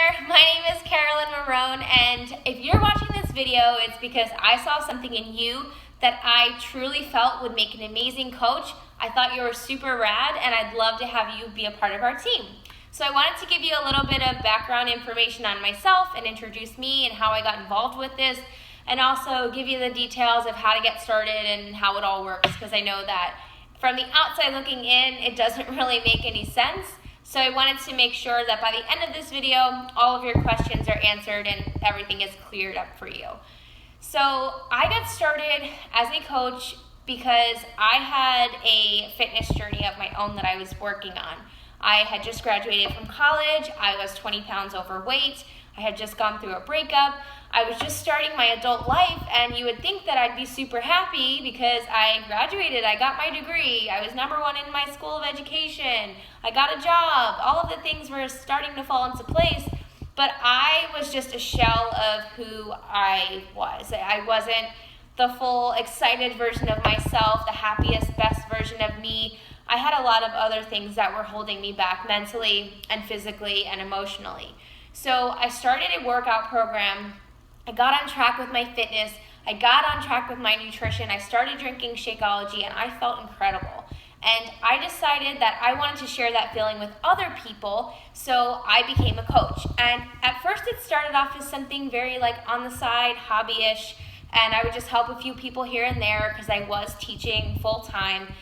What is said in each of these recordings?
there, my name is Carolyn Marone, and if you're watching this video, it's because I saw something in you that I truly felt would make an amazing coach. I thought you were super rad, and I'd love to have you be a part of our team. So I wanted to give you a little bit of background information on myself and introduce me and how I got involved with this, and also give you the details of how to get started and how it all works, because I know that from the outside looking in, it doesn't really make any sense. So I wanted to make sure that by the end of this video, all of your questions are answered and everything is cleared up for you. So I got started as a coach because I had a fitness journey of my own that I was working on. I had just graduated from college. I was 20 pounds overweight. I had just gone through a breakup. I was just starting my adult life, and you would think that I'd be super happy because I graduated, I got my degree, I was #1 in my school of education, I got a job, all of the things were starting to fall into place, but I was just a shell of who I was. I wasn't the full excited version of myself, the happiest, best version of me. I had a lot of other things that were holding me back mentally and physically and emotionally. So I started a workout program. I got on track with my fitness. I got on track with my nutrition. I started drinking Shakeology, and I felt incredible. And I decided that I wanted to share that feeling with other people, so I became a coach. And at first it started off as something very like on the side, hobby-ish, and I would just help a few people here and there because I was teaching full-time.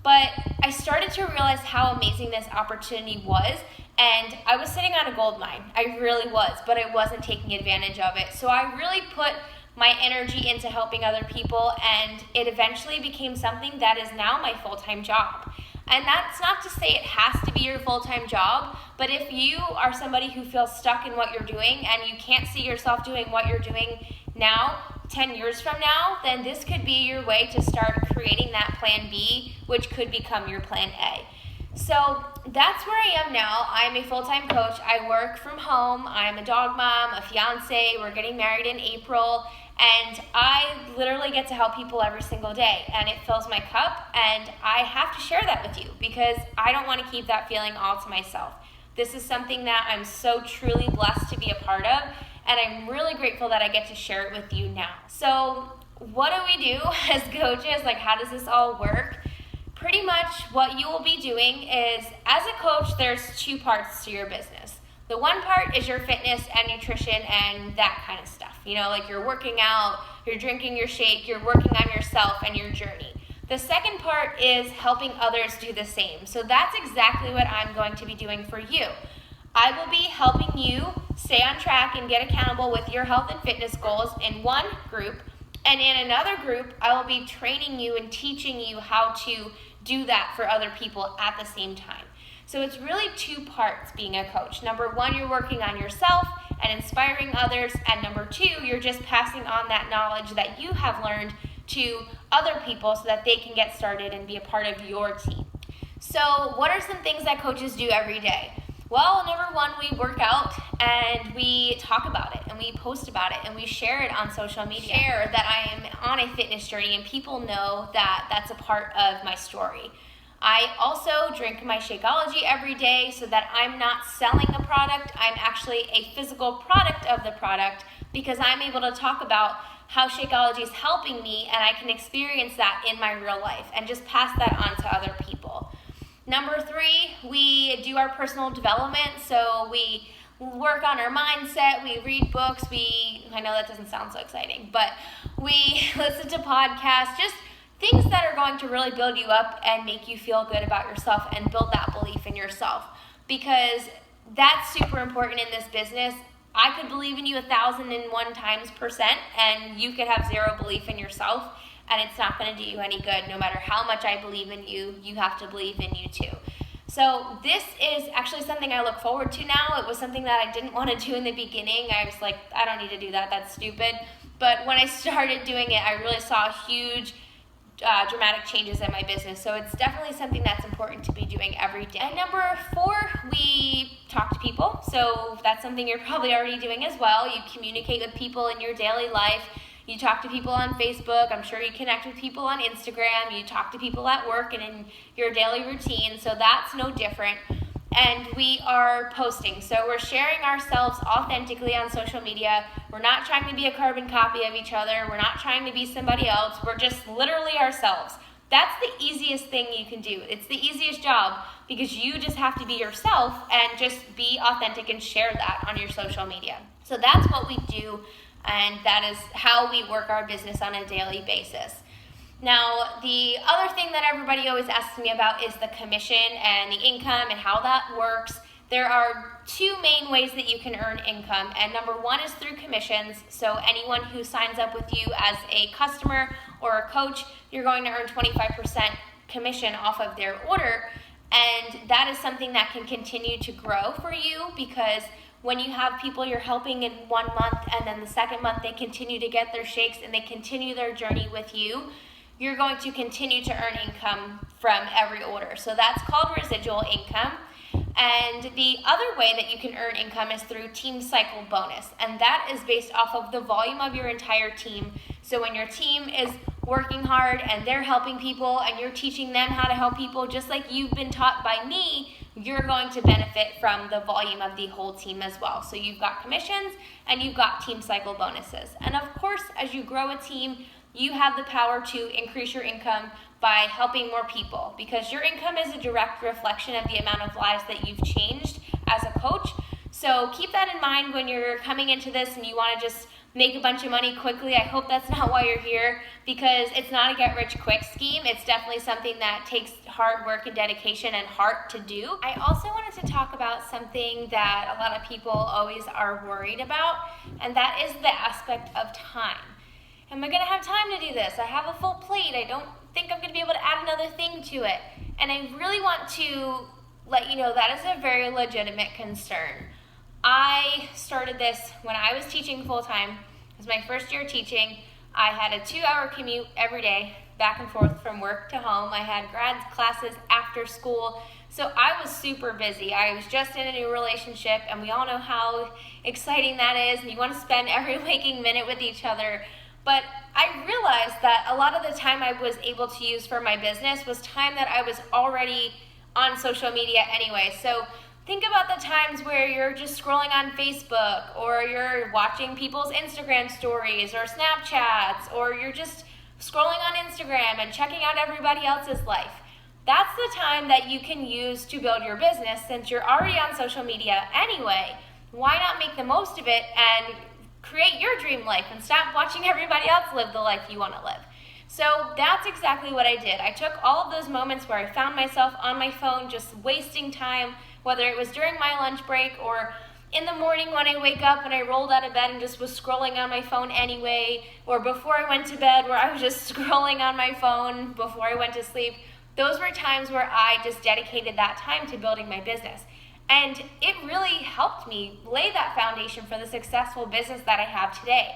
But I started to realize how amazing this opportunity was, and I was sitting on a gold mine. I really was, but I wasn't taking advantage of it. So I really put my energy into helping other people, and it eventually became something that is now my full-time job. And that's not to say it has to be your full-time job, but if you are somebody who feels stuck in what you're doing and you can't see yourself doing what you're doing now, 10 years from now, then this could be your way to start creating that plan B, which could become your plan A. So that's where I am now. I'm a full-time coach. I work from home. I'm a dog mom, a fiance. We're getting married in April, and I literally get to help people every single day, and it fills my cup, and I have to share that with you because I don't want to keep that feeling all to myself. This is something that I'm so truly blessed to be a part of, and I'm really grateful that I get to share it with you now. So what do we do as coaches? Like, how does this all work? Pretty much what you will be doing is, as a coach, there's two parts to your business. The one part is your fitness and nutrition and that kind of stuff. You know, like you're working out, you're drinking your shake, you're working on yourself and your journey. The second part is helping others do the same. So that's exactly what I'm going to be doing for you. I will be helping you stay on track and get accountable with your health and fitness goals in one group. And in another group, I will be training you and teaching you how to do that for other people at the same time. So it's really two parts being a coach. Number one, you're working on yourself and inspiring others. And number two, you're just passing on that knowledge that you have learned to other people so that they can get started and be a part of your team. So what are some things that coaches do every day? Well, number one, we work out and we talk about it and we post about it and we share it on social media. Share that I am on a fitness journey and people know that that's a part of my story. I also drink my Shakeology every day so that I'm not selling a product. I'm actually a physical product of the product because I'm able to talk about how Shakeology is helping me and I can experience that in my real life and just pass that on to other people. Number three, we do our personal development. So we work on our mindset, we read books, I know that doesn't sound so exciting, but we listen to podcasts, just things that are going to really build you up and make you feel good about yourself and build that belief in yourself. Because that's super important in this business. I could believe in you 1,001% and you could have zero belief in yourself. And it's not going to do you any good. No matter how much I believe in you, you have to believe in you too. So this is actually something I look forward to now. It was something that I didn't want to do in the beginning. I was like, I don't need to do that. That's stupid. But when I started doing it, I really saw huge dramatic changes in my business. So it's definitely something that's important to be doing every day. And number four, we talk to people. So that's something you're probably already doing as well. You communicate with people in your daily life. You talk to people on Facebook. I'm sure you connect with people on Instagram. You talk to people at work and in your daily routine. So that's no different. and we are posting. So we're sharing ourselves authentically on social media. We're not trying to be a carbon copy of each other. We're not trying to be somebody else. We're just literally ourselves. That's the easiest thing you can do. It's the easiest job because you just have to be yourself and just be authentic and share that on your social media. So that's what we do, and that is how we work our business on a daily basis. Now, the other thing that everybody always asks me about is the commission and the income and how that works. There are two main ways that you can earn income, and number one is through commissions. So anyone who signs up with you as a customer or a coach, you're going to earn 25% commission off of their order, and that is something that can continue to grow for you because when you have people you're helping in 1 month and then the second month they continue to get their shakes and they continue their journey with you, you're going to continue to earn income from every order. So that's called residual income. And the other way that you can earn income is through team cycle bonus. And that is based off of the volume of your entire team. So when your team is working hard and they're helping people and you're teaching them how to help people just like you've been taught by me, you're going to benefit from the volume of the whole team as well. So you've got commissions and you've got team cycle bonuses. And of course, as you grow a team, you have the power to increase your income by helping more people because your income is a direct reflection of the amount of lives that you've changed as a coach. So keep that in mind when you're coming into this and you want to just make a bunch of money quickly. I hope that's not why you're here because it's not a get-rich-quick scheme. It's definitely something that takes hard work and dedication and heart to do. I also wanted to talk about something that a lot of people always are worried about, and that is the aspect of time. Am I going to have time to do this? I have a full plate. I don't think I'm going to be able to add another thing to it. And I really want to let you know that is a very legitimate concern. I started this when I was teaching full-time. It was my first year teaching. I had a 2-hour commute every day, back and forth from work to home. I had grad classes after school. So I was super busy. I was just in a new relationship, and we all know how exciting that is, and you want to spend every waking minute with each other. But I realized that a lot of the time I was able to use for my business was time that I was already on social media anyway. So think about the times where you're just scrolling on Facebook or you're watching people's Instagram stories or Snapchats or you're just scrolling on Instagram and checking out everybody else's life. That's the time that you can use to build your business since you're already on social media anyway. Why not make the most of it and create your dream life and stop watching everybody else live the life you want to live? So that's exactly what I did. I took all of those moments where I found myself on my phone just wasting time, whether it was during my lunch break or in the morning when I wake up and I rolled out of bed and just was scrolling on my phone anyway, or before I went to bed where I was just scrolling on my phone before I went to sleep. Those were times where I just dedicated that time to building my business. And it really helped me lay that foundation for the successful business that I have today.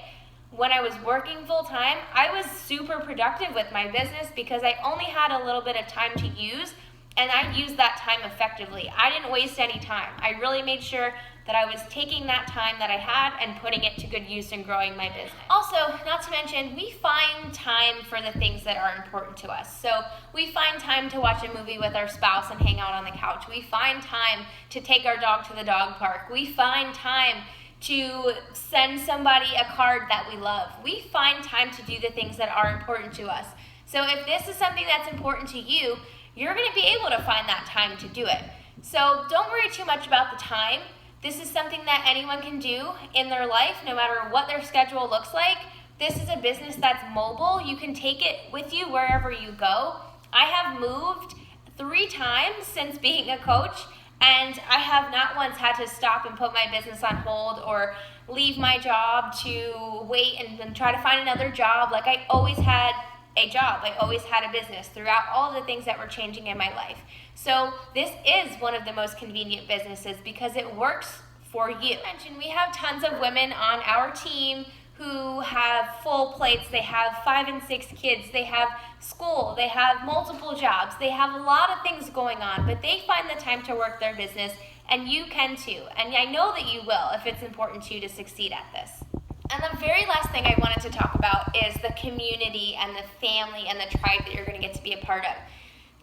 When I was working full-time, I was super productive with my business because I only had a little bit of time to use, and I used that time effectively. I didn't waste any time. I really made sure that I was taking that time that I had and putting it to good use in growing my business. Also, not to mention, we find time for the things that are important to us. So we find time to watch a movie with our spouse and hang out on the couch. We find time to take our dog to the dog park. We find time to send somebody a card that we love. We find time to do the things that are important to us. So if this is something that's important to you, you're going to be able to find that time to do it. So don't worry too much about the time. This is something that anyone can do in their life, no matter what their schedule looks like. This is a business that's mobile. You can take it with you wherever you go. I have moved 3 times since being a coach, and I have not once had to stop and put my business on hold or leave my job to wait and try to find another job. Like, I always had a job. I always had a business throughout all the things that were changing in my life. So this is one of the most convenient businesses because it works for you. We have tons of women on our team who have full plates. They have 5 and 6 kids. They have school. They have multiple jobs. They have a lot of things going on, but they find the time to work their business, and you can too. And I know that you will if it's important to you to succeed at this. And the very last thing I wanted to talk about is the community and the family and the tribe that you're going to get to be a part of.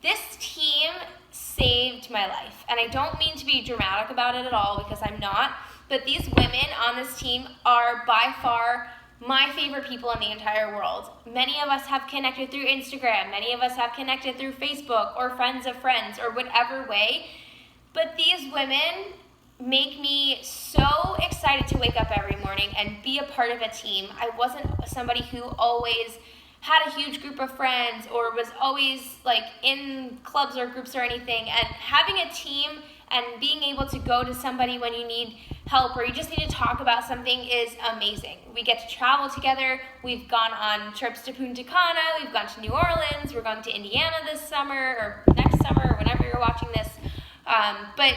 This team saved my life, and I don't mean to be dramatic about it at all because I'm not, but these women on this team are by far my favorite people in the entire world. Many of us have connected through Instagram, many of us have connected through Facebook or friends of friends or whatever way, but these women make me so excited to wake up every morning and be a part of a team. I wasn't somebody who always had a huge group of friends or was always like in clubs or groups or anything, and having a team and being able to go to somebody when you need help or you just need to talk about something is amazing. We get to travel together. We've gone on trips to Punta Cana, we've gone to New Orleans, we're going to Indiana this summer or next summer or whenever you're watching this. But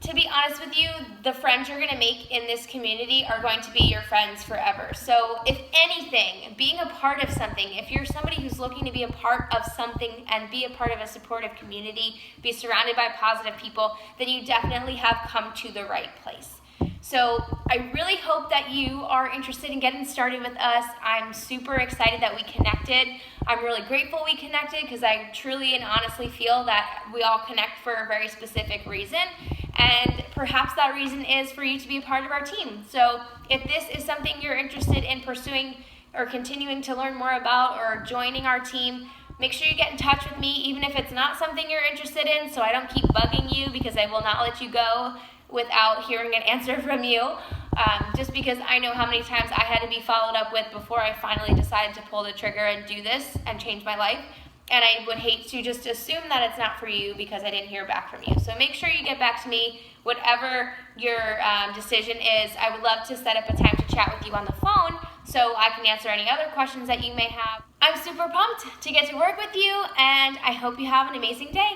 to be honest with you, the friends you're going to make in this community are going to be your friends forever. So if anything, being a part of something, if you're somebody who's looking to be a part of something and be a part of a supportive community, be surrounded by positive people, then you definitely have come to the right place. So I really hope that you are interested in getting started with us. I'm super excited that we connected. I'm really grateful we connected because I truly and honestly feel that we all connect for a very specific reason. And perhaps that reason is for you to be a part of our team. So if this is something you're interested in pursuing or continuing to learn more about or joining our team, make sure you get in touch with me, even if it's not something you're interested in, so I don't keep bugging you, because I will not let you go without hearing an answer from you, just because I know how many times I had to be followed up with before I finally decided to pull the trigger and do this and change my life. And I would hate to just assume that it's not for you because I didn't hear back from you. So make sure you get back to me, whatever your decision is. I would love to set up a time to chat with you on the phone so I can answer any other questions that you may have. I'm super pumped to get to work with you, and I hope you have an amazing day.